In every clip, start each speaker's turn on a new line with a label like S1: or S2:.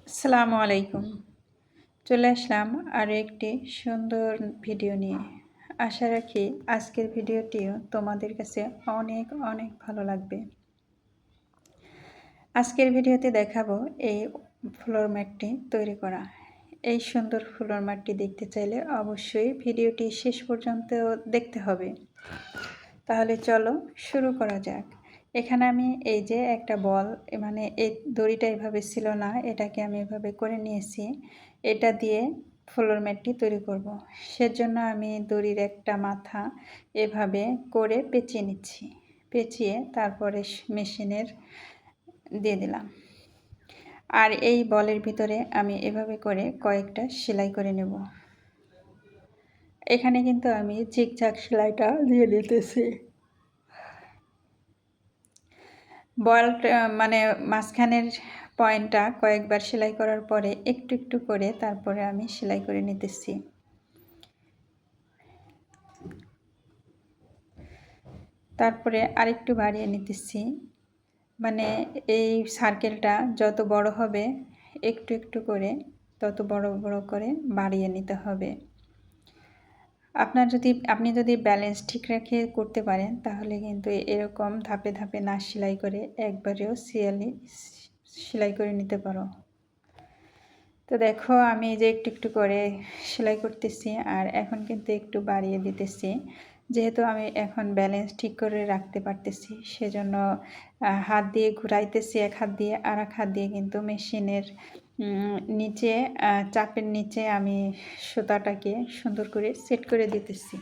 S1: আসসালামু আলাইকুম। চলে আসলাম আরও একটি সুন্দর ভিডিও নিয়ে। আশা রাখি আজকের ভিডিওটিও তোমাদের কাছে অনেক অনেক ভালো লাগবে। আজকের ভিডিওতে দেখাবো এই ফ্লোর ম্যাটটি তৈরি করা। এই সুন্দর ফ্লোর ম্যাটটি দেখতে চাইলে অবশ্যই ভিডিওটি শেষ পর্যন্ত দেখতে হবে। তাহলে চলো শুরু করা যাক। এখানে আমি এই যে একটা বল, মানে এই দড়িটা এভাবে ছিল না, এটাকে আমি এভাবে করে নিয়েছি। এটা দিয়ে ফ্লোর ম্যাটটি তৈরি করব। সেজন্য আমি দড়ির একটা মাথা এভাবে করে পেঁচিয়ে নিচ্ছি। পেঁচিয়ে তারপরে মেশিনের দিয়ে দিলাম। আর এই বলের ভিতরে আমি এভাবে করে কয়েকটা সেলাই করে নেব। এখানে কিন্তু আমি জিগজ্যাগ সেলাইটা দিয়ে দিতেছি। বলটা মানে মাঝখানের পয়েন্টটা কয়েকবার সেলাই করার পরে একটু একটু করে তারপরে আমি সেলাই করে নিতেছি। তারপরে আরেকটু বাড়িয়ে নিতেছি। মানে এই সার্কেলটা যত বড় হবে একটু একটু করে তত বড় বড় করে বাড়িয়ে নিতে হবে। আপনি যদি ব্যালেন্স ঠিক রেখে করতে পারেন তাহলে কিন্তু এরকম ধাপে ধাপে না সেলাই করে একবারেও সেলাই করে নিতে পারো। তো দেখো আমি যে একটু একটু করে সেলাই করতেছি আর এখন কিন্তু একটু বাড়িয়ে দিতেছি। যেহেতু আমি এখন ব্যালেন্স ঠিক করে রাখতে পারতেছি সেজন্য হাত দিয়ে ঘুরাইতেছি এক হাত দিয়ে, আর এক হাত দিয়ে কিন্তু মেশিনের নিচে চাপের নিচে আমি সুতাটাকে সুন্দর করে সেট করে দিতেছি।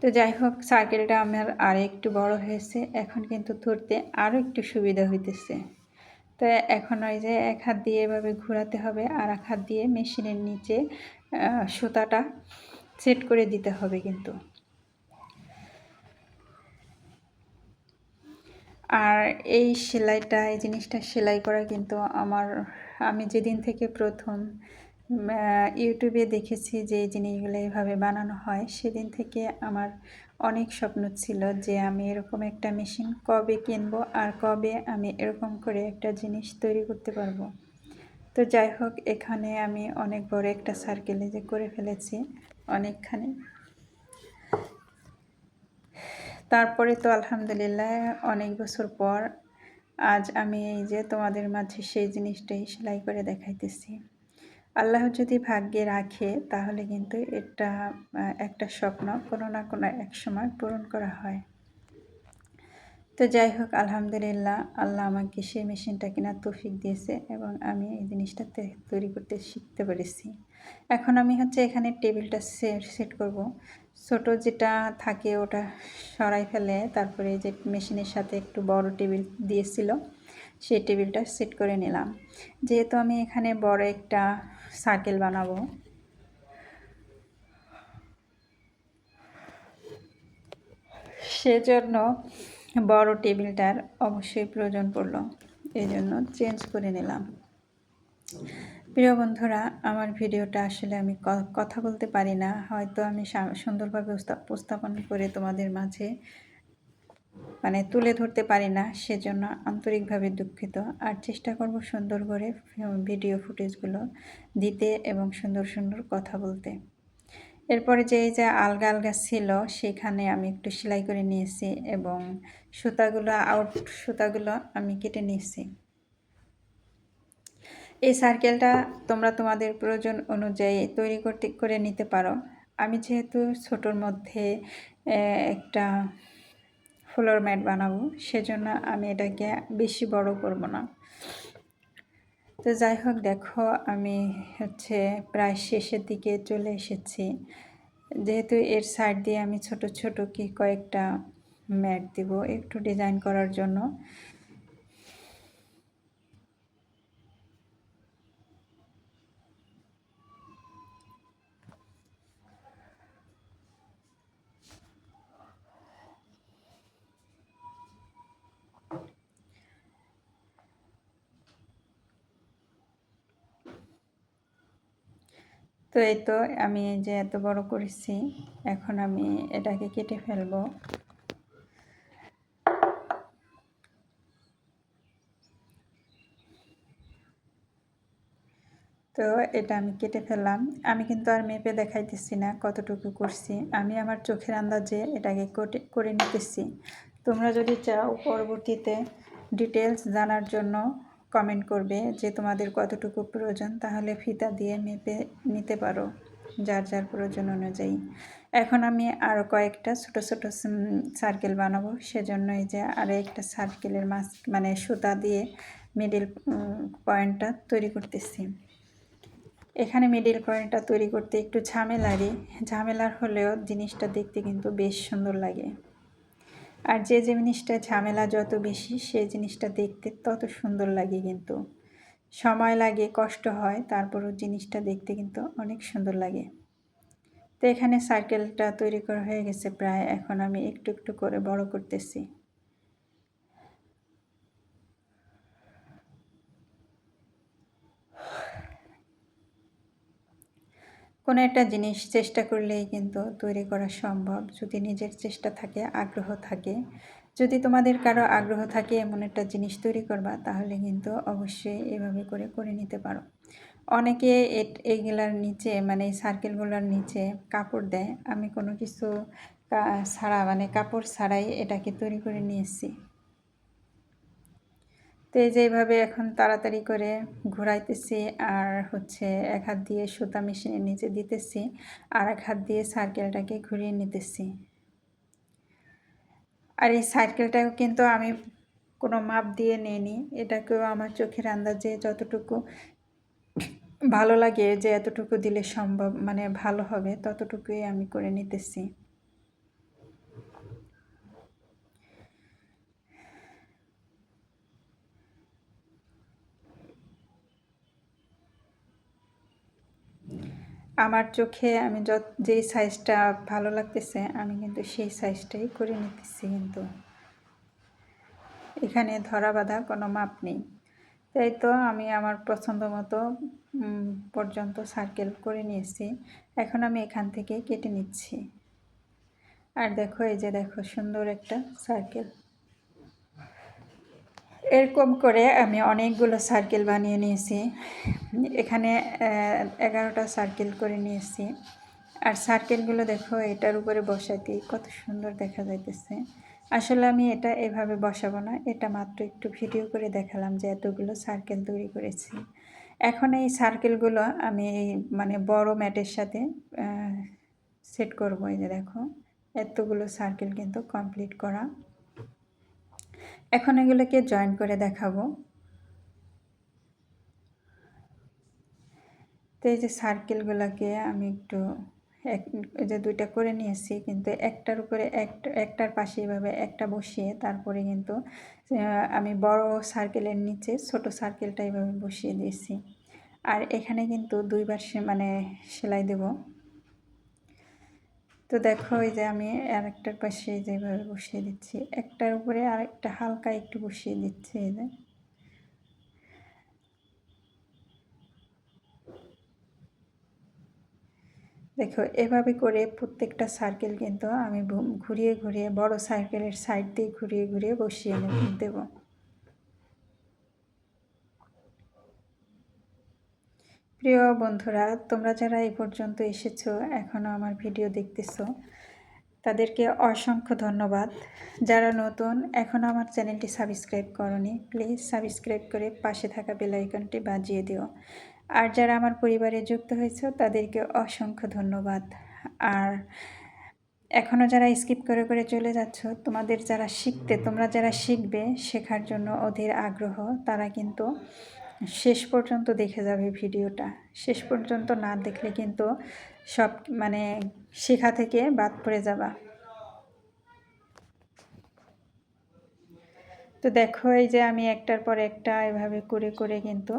S1: তো যাই হোক, সার্কেলটা আমার আর একটু বড় হয়েছে, এখন কিন্তু ধরতে আরও একটু সুবিধা হইতেছে। তো এখন ওই যে এক হাত দিয়ে এভাবে ঘোরাতে হবে আর এক হাত দিয়ে মেশিনের নিচে সুতাটা সেট করে দিতে হবে কিন্তু। আর এই সেলাইটা, এই জিনিসটা সেলাই করা কিন্তু আমি যেদিন থেকে প্রথম ইউটিউবে দেখেছি যে এই জিনিসগুলো এইভাবে বানানো হয়, সেদিন থেকে আমার অনেক স্বপ্ন ছিল যে আমি এরকম একটা মেশিন কবে কিনবো আর কবে আমি এরকম করে একটা জিনিস তৈরি করতে পারবো। তো যাই হোক, এখানে আমি অনেক বড় একটা সার্কেলে যে করে ফেলেছি অনেকখানি। তারপরে তো আলহামদুলিল্লাহ অনেক বছর পর আজ আমি এই যে তোমাদের মাঝে সেই জিনিসটাই সেলাই করে দেখাইতেছি। আল্লাহ যদি ভাগ্যে রাখে তাহলে কিন্তু এটা একটা স্বপ্ন কোনো না কোনো এক সময় পূরণ করা হয়। তো যাই হোক, আলহামদুলিল্লাহ আল্লাহ আমাকে সেই মেশিনটা কেনার তৌফিক দিয়েছে এবং আমি এই জিনিসটা তৈরি করতে শিখতে পেরেছি। এখন আমি এখানে টেবিলটা সেট করব। ছোট যেটা থাকে ওটা সরাই ফেলে তারপরে যে মেশিনের সাথে একটু বড় টেবিল দিয়েছিল সেই টেবিলটা সেট করে নিলাম। যেহেতু আমি এখানে বড় একটা সার্কেল বানাবো, সেজন্য বড় টেবিলটার অবশ্যই প্রয়োজন পড়লো, এই জন্য চেঞ্জ করে নিলাম। প্রিয় বন্ধুরা, আমার ভিডিওটা আসলে আমি কথা বলতে পারি না, হয়তো আমি সুন্দরভাবে উপস্থাপন করে তোমাদের মাঝে তুলে ধরতে পারি না, সেজন্য আন্তরিকভাবে দুঃখিত। আর চেষ্টা করব সুন্দর করে ভিডিও ফুটেজগুলো দিতে এবং সুন্দর সুন্দর কথা বলতে। এরপরে যে এই যে আলগা আলগা ছিল সেখানে আমি একটু সেলাই করে নিয়েছি এবং সুতাগুলো আমি কেটে নিয়েছি। এই সার্কেলটা তোমরা তোমাদের প্রয়োজন অনুযায়ী তৈরি করে নিতে পারো। আমি যেহেতু ছোটোর মধ্যে একটা ফ্লোর ম্যাট বানাবো, সেজন্য আমি এটাকে বেশি বড় করব না। তো যাই হোক, দেখো আমি প্রায় শেষের দিকে চলে এসেছি। যেহেতু এর সাইড দিয়ে আমি ছোট ছোট কয়েকটা ম্যাট দিব একটু ডিজাইন করার জন্য। তো এই তো আমি যে এত বড় করেছি, এখন আমি এটাকে কেটে ফেলবো। তো এটা আমি কেটে ফেললাম। আমি কিন্তু আর মেপে দেখাইতেছি না কতটুকু করছি, আমি আমার চোখের আন্দাজে এটাকে করে নিতেছি। তোমরা যদি চাও পরবর্তীতে ডিটেলস জানার জন্য কমেন্ট করবে যে তোমাদের কতটুকু প্রয়োজন, তাহলে ফিতা দিয়ে মেপে নিতে পারো যার যার প্রয়োজন অনুযায়ী। এখন আমি আরও কয়েকটা ছোট ছোট সার্কেল বানাবো, সেজন্য এই যে আরও একটা সার্কেলের মানে সুতা দিয়ে মিডিল পয়েন্টটা তৈরি করতেছি। এখানে মিডিল পয়েন্টটা তৈরি করতে একটু ঝামেলার হলেও জিনিসটা দেখতে কিন্তু বেশ সুন্দর লাগে। আর যে জিনিসটা ঝামেলা যত বেশি, সেই জিনিসটা দেখতে তত সুন্দর লাগে। কিন্তু সময় লাগে, কষ্ট হয়, তারপরও জিনিসটা দেখতে কিন্তু অনেক সুন্দর লাগে। তো এখানে সার্কেলটা তৈরি করা হয়ে গেছে প্রায়। এখন আমি একটু একটু করে বড় করতেছি। কোনো একটা জিনিস চেষ্টা করলেই কিন্তু তৈরি করা সম্ভব, যদি নিজের চেষ্টা থাকে, আগ্রহ থাকে। যদি তোমাদের কারো আগ্রহ থাকে এমন একটা জিনিস তৈরি করবা, তাহলে কিন্তু অবশ্যই এভাবে করে নিতে পারো। অনেকে এইগুলার নিচে মানে এই সার্কেলগুলোর নিচে কাপড় দেয়। আমি কোনো কিছু ছাড়া মানে কাপড় ছাড়াই এটাকে তৈরি করে নিয়েছি। তো এই যে এইভাবে এখন তাড়াতাড়ি করে ঘোরাইতেছি, আর হচ্ছে এক হাত দিয়ে সুতা মেশিনের নিচে দিতেছি, আর এক হাত দিয়ে সার্কেলটাকে ঘুরিয়ে নিতেছি। আর এই সার্কেলটাও কিন্তু আমি কোনো মাপ দিয়ে নিইনি, এটাকেও আমার চোখের আন্দাজে যতটুকু ভালো লাগে যে এতটুকু দিলে সম্ভব মানে ভালো হবে, ততটুকুই আমি করে নিতেছি। আমার চোখে আমি যেই সাইজটা ভালো লাগতেছে আমি কিন্তু সেই সাইজটাই করে নিতেছি। কিন্তু এখানে ধরা বাঁধা কোনো মাপ নেই, তাই তো আমি আমার পছন্দ মতো পর্যন্ত সার্কেল করে নিয়েছি। এখন আমি এখান থেকে কেটে নিচ্ছি। আর দেখো এই যে দেখো সুন্দর একটা সার্কেল। এরকম করে আমি অনেকগুলো সার্কেল বানিয়ে নিয়েছি। এখানে 11টা সার্কেল করে নিয়েছি। আর সার্কেলগুলো দেখো এটার উপরে বসাতেই কত সুন্দর দেখা যাইতেছে। আসলে আমি এটা এভাবে বসাবো না, এটা মাত্র একটু ভিডিও করে দেখালাম যে এতগুলো সার্কেল তৈরি করেছি। এখন এই সার্কেলগুলো আমি এই মানে বড় ম্যাটের সাথে সেট করবো। এই যে দেখো এতগুলো সার্কেল কিন্তু কমপ্লিট করা। এখন এগুলোকে জয়েন করে দেখাবো। তো এই যে সার্কেলগুলোকে আমি একটু এই যে দুইটা করে নিয়েছি, কিন্তু একটার উপরে একটার পাশে এভাবে একটা বসিয়ে তারপরে কিন্তু আমি বড় সার্কেলের নিচে ছোট সার্কেলটা এভাবে বসিয়ে দিয়েছি। আর এখানে কিন্তু দুইবার মানে সেলাই দেব। তো দেখো এই যে আমি আরেকটার পাশে যেভাবে বসিয়ে দিচ্ছি, একটার উপরে আরেকটা হালকা একটু বসিয়ে দিচ্ছি। এই যে দেখো এভাবে করে প্রত্যেকটা সার্কেল কিন্তু আমি ঘুরিয়ে ঘুরিয়ে বড় সার্কেলের সাইড দিয়ে ঘুরিয়ে ঘুরিয়ে বসিয়ে দেব। প্রিয় বন্ধুরা, তোমরা যারা এই পর্যন্ত এসেছো, এখনও আমার ভিডিও দেখতেছো, তাদেরকে অসংখ্য ধন্যবাদ। যারা নতুন এখনও আমার চ্যানেলটি সাবস্ক্রাইব করনি, প্লিজ সাবস্ক্রাইব করে পাশে থাকা বেল আইকনটি বাজিয়ে দিও। আর যারা আমার পরিবারে যুক্ত হয়েছে তাদেরকে অসংখ্য ধন্যবাদ। আর এখনও যারা স্কিপ করে করে চলে যাচ্ছ, তোমরা যারা শিখবে, শেখার জন্য অধীর আগ্রহ, তারা কিন্তু শেষ পর্যন্ত দেখে যাবে ভিডিওটা। শেষ পর্যন্ত না দেখলে কিন্তু সব মানে শেখা থেকে বাদ পড়ে যাবা। তো দেখো এই যে আমি একটার পর একটা এভাবে করে করে কিন্তু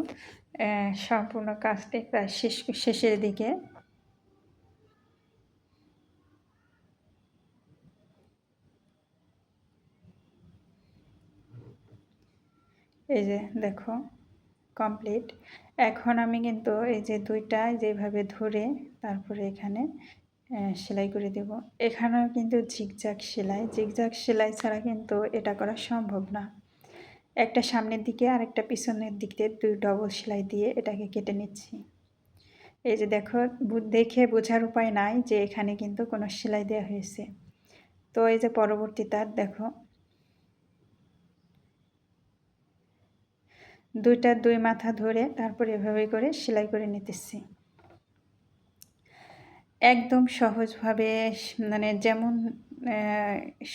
S1: সম্পূর্ণ কাজটি প্রায় শেষের দিকে। এই যে দেখো কমপ্লিট। এখন আমি কিন্তু এই যে দুইটা যেভাবে ধরে তারপরে এখানে সেলাই করে দেব। এখানেও কিন্তু জিগজ্যাগ সেলাই ছাড়া কিন্তু এটা করা সম্ভব না। একটা সামনের দিকে আর একটা পিছনের দিকে দুই ডবল সেলাই দিয়ে এটাকে কেটে নিচ্ছি। এই যে দেখো, দেখে বোঝার উপায় নাই যে এখানে কিন্তু কোনো সেলাই দেওয়া হয়েছে। তো এই যে পরবর্তী তার দেখো, দুই মাথা ধরে তারপর এভাবে করে সেলাই করে নিতেছি। একদম সহজভাবে, মানে যেমন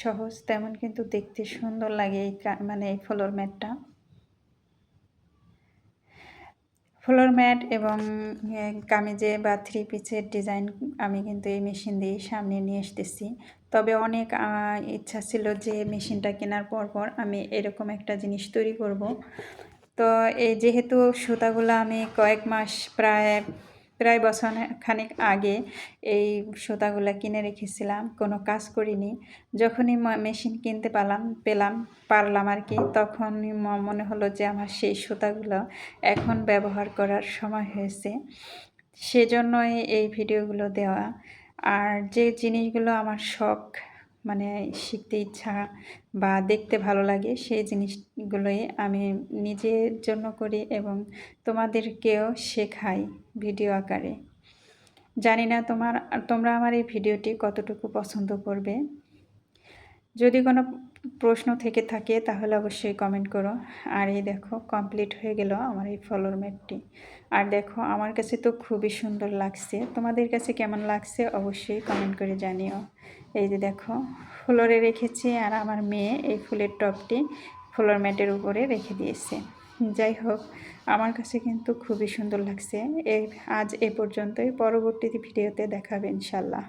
S1: সহজ তেমন কিন্তু দেখতে সুন্দর লাগে এই মানে এই ফ্লোর ম্যাটটা। ফ্লোর ম্যাট এবং কামিজে বা থ্রি পিসের ডিজাইন আমি কিন্তু এই মেশিন দিয়েই সামনে নিয়ে আসতেছি। তবে অনেক ইচ্ছা ছিল যে মেশিনটা কেনার পর আমি এরকম একটা জিনিস তৈরি করব। তো এই যেহেতু সুতাগুলো আমি কয়েক মাস প্রায় বছর খানেক আগে এই সুতাগুলো কিনে রেখেছিলাম, কোনো কাজ করিনি। যখনই মেশিন কিনতে পারলাম আর কি, তখনই মনে হলো যে আমার সেই সুতাগুলো এখন ব্যবহার করার সময় হয়েছে। সেজন্যই এই ভিডিওগুলো দেওয়া। আর যে জিনিসগুলো আমার শখ, মানে শিখতে ইচ্ছা বা দেখতে ভালো লাগে, সেই জিনিসগুলোই আমি নিজের জন্য করি এবং তোমাদেরকেও শেখাই ভিডিও আকারে। জানি না তোমরা আমার এই ভিডিওটি কতটুকু পছন্দ করবে। যদি কোনো প্রশ্ন থেকে থাকে তাহলে অবশ্যই কমেন্ট করো। আর এই দেখো, কমপ্লিট হয়ে গেল আমার এই ফ্লোর ম্যাটটি। আর দেখো, আমার কাছে তো খুবই সুন্দর লাগছে। তোমাদের কাছে কেমন লাগছে অবশ্যই কমেন্ট করে জানিও। এই যে দেখো, ফ্লোরে রেখেছি আর আমার মেয়ে এই ফুলের টবটি ফ্লোর ম্যাটের উপরে রেখে দিয়েছে। যাই হোক, আমার কাছে কিন্তু খুবই সুন্দর লাগছে। আজ এ পর্যন্তই। পরবর্তী ভিডিওতে দেখাবে ইনশাল্লাহ।